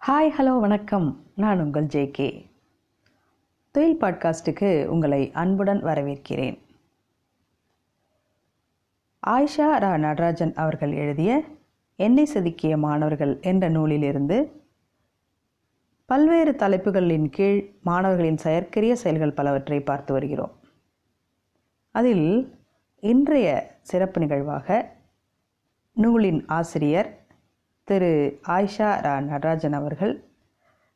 Hi hello வணக்கம். நான் உங்கள் ஜேகே. தொழில் பாட்காஸ்ட்டுக்கு உங்களை அன்புடன் வரவேற்கிறேன். ஆயிஷா ரா நடராஜன் அவர்கள் எழுதிய என்னை செதுக்கிய மாணவர்கள் என்ற நூலிலிருந்து பல்வேறு தலைப்புகளின் கீழ் மாணவர்களின் செயற்கரிய செயல்கள் பலவற்றை பார்த்து வருகிறோம். அதில் இன்றைய சிறப்பு நிகழ்வாக நூலின் ஆசிரியர் திரு ஆயிஷா ரா நடராஜன் அவர்கள்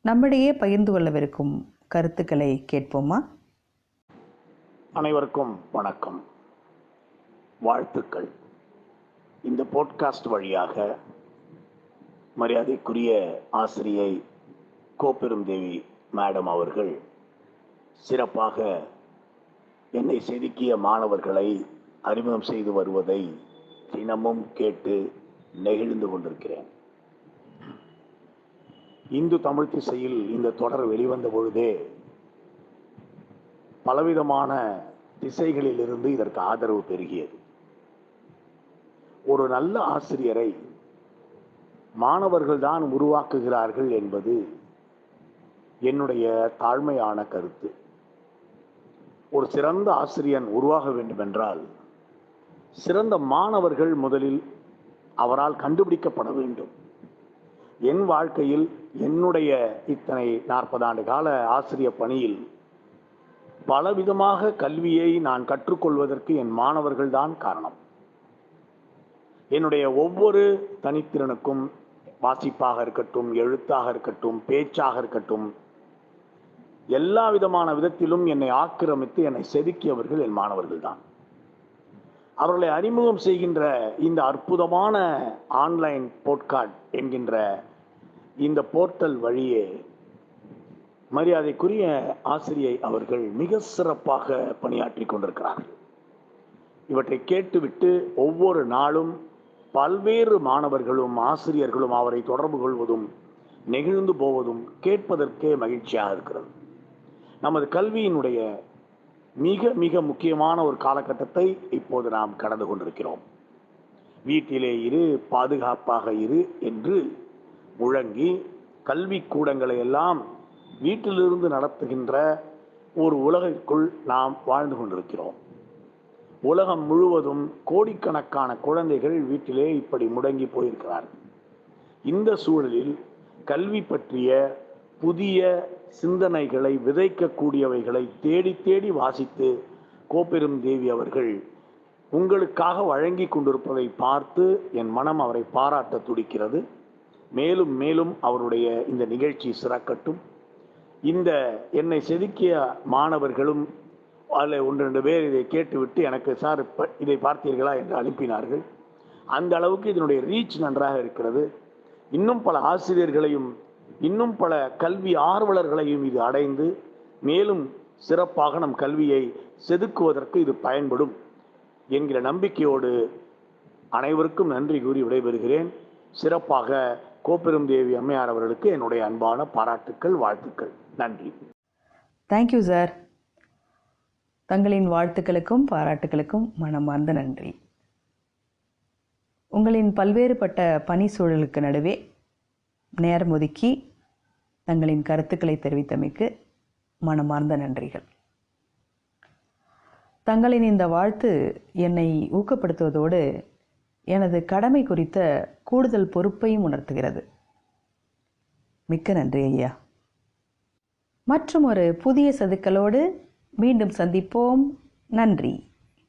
நம்மிடையே பகிர்ந்து கொள்ளவிருக்கும் கருத்துக்களை கேட்போமா? அனைவருக்கும் வணக்கம், வாழ்த்துக்கள். இந்த போட்காஸ்ட் வழியாக மரியாதைக்குரிய ஆசிரியை கோப்பெருந்தேவி மேடம் அவர்கள் சிறப்பாக என்னை செதுக்கிய மாணவர்களை அறிமுகம் செய்து வருவதை தினமும் கேட்டு நெகிழ்ந்து கொண்டிருக்கிறேன். இந்து தமிழ் திசையில் இந்த தொடர் வெளிவந்த பொழுதே பலவிதமான திசைகளிலிருந்து இதற்கு ஆதரவு பெருகியது. ஒரு நல்ல ஆசிரியரை மாணவர்கள் தான் உருவாக்குகிறார்கள் என்பது என்னுடைய தாழ்மையான கருத்து. ஒரு சிறந்த ஆசிரியன் உருவாக வேண்டுமென்றால் சிறந்த மாணவர்கள் முதலில் அவரால் கண்டுபிடிக்கப்பட வேண்டும். என் வாழ்க்கையில் என்னுடைய இத்தனை 40 ஆண்டு கால ஆசிரிய பணியில் பலவிதமாக கல்வியை நான் கற்றுக்கொள்வதற்கு என் மாணவர்கள் தான் காரணம். என்னுடைய ஒவ்வொரு தனித்திறனுக்கும், வாசிப்பாக இருக்கட்டும், எழுத்தாக இருக்கட்டும், பேச்சாக இருக்கட்டும், எல்லா விதமான விதத்திலும் என்னை ஆக்கிரமித்து என்னை செதுக்கியவர்கள் என் மாணவர்கள் தான். அவர்களை அறிமுகம் செய்கின்ற இந்த அற்புதமான ஆன்லைன் போட்காஸ்ட் என்கின்ற இந்த போர்ட்டல் வழியே மரியாதைக்குரிய ஆசிரியை அவர்கள் மிக சிறப்பாக பணியாற்றி கொண்டிருக்கிறார்கள். இவற்றை கேட்டுவிட்டு ஒவ்வொரு நாளும் பல்வேறு மாணவர்களும் ஆசிரியர்களும் அவரை தொடர்பு கொள்வதும் நெகிழ்ந்து போவதும் கேட்பதற்கே மகிழ்ச்சியாக இருக்கிறது. நமது கல்வியினுடைய மிக மிக முக்கியமான ஒரு காலகட்டத்தை இப்போது நாம் கடந்து கொண்டிருக்கிறோம். வீட்டிலே இரு, பாதுகாப்பாக இரு என்று முழங்கி கல்வி கூடங்களை எல்லாம் வீட்டிலிருந்து நடத்துகின்ற ஒரு உலகிற்குள் நாம் வாழ்ந்து கொண்டிருக்கிறோம். உலகம் முழுவதும் கோடிக்கணக்கான குழந்தைகள் வீட்டிலே இப்படி முடங்கி போயிருக்கிறார்கள். இந்த சூழலில் கல்வி பற்றிய புதிய சிந்தனைகளை விதைக்கக்கூடியவைகளை தேடி தேடி வாசித்து கோப்பெருந்தேவி அவர்கள் உங்களுக்காக வழங்கி கொண்டிருப்பதை பார்த்து என் மனம் அவரை பாராட்ட துடிக்கிறது. மேலும் மேலும் அவருடைய இந்த நிகழ்ச்சி சிறக்கட்டும். இந்த என்னை செதுக்கிய மாணவர்களும் அதில் 1-2 பேர் இதை கேட்டுவிட்டு எனக்கு சார் இதை பார்த்தீர்களா என்று அனுப்பினார்கள். அந்த அளவுக்கு இதனுடைய ரீச் நன்றாக இருக்கிறது. இன்னும் பல ஆசிரியர்களையும் இன்னும் பல கல்வி ஆர்வலர்களையும் இது அடைந்து மேலும் சிறப்பாக நம் கல்வியை செதுக்குவதற்கு இது பயன்படும் என்கிற நம்பிக்கையோடு அனைவருக்கும் நன்றி கூறி விடைபெறுகிறேன். சிறப்பாக கோப்பெருந்தேவி அம்மையார் அவர்களுக்கு என்னுடைய அன்பான பாராட்டுக்கள், வாழ்த்துக்கள். நன்றி. Thank you sir. தங்களின் வாழ்த்துக்களுக்கும் பாராட்டுக்களுக்கும் மனமார்ந்த நன்றி. உங்களின் பல்வேறுபட்ட பணி சூழலுக்கு நடுவே நேரம் ஒதுக்கி தங்களின் கருத்துக்களை தெரிவித்தமைக்கு மனமார்ந்த நன்றிகள். தங்களின் இந்த வாழ்த்து என்னை ஊக்கப்படுத்துவதோடு எனது கடமை குறித்த கூடுதல் பொறுப்பையும் உணர்த்துகிறது. மிக்க நன்றி ஐயா. மற்றும் ஒரு புதிய செதுக்கலோடு மீண்டும் சந்திப்போம். நன்றி.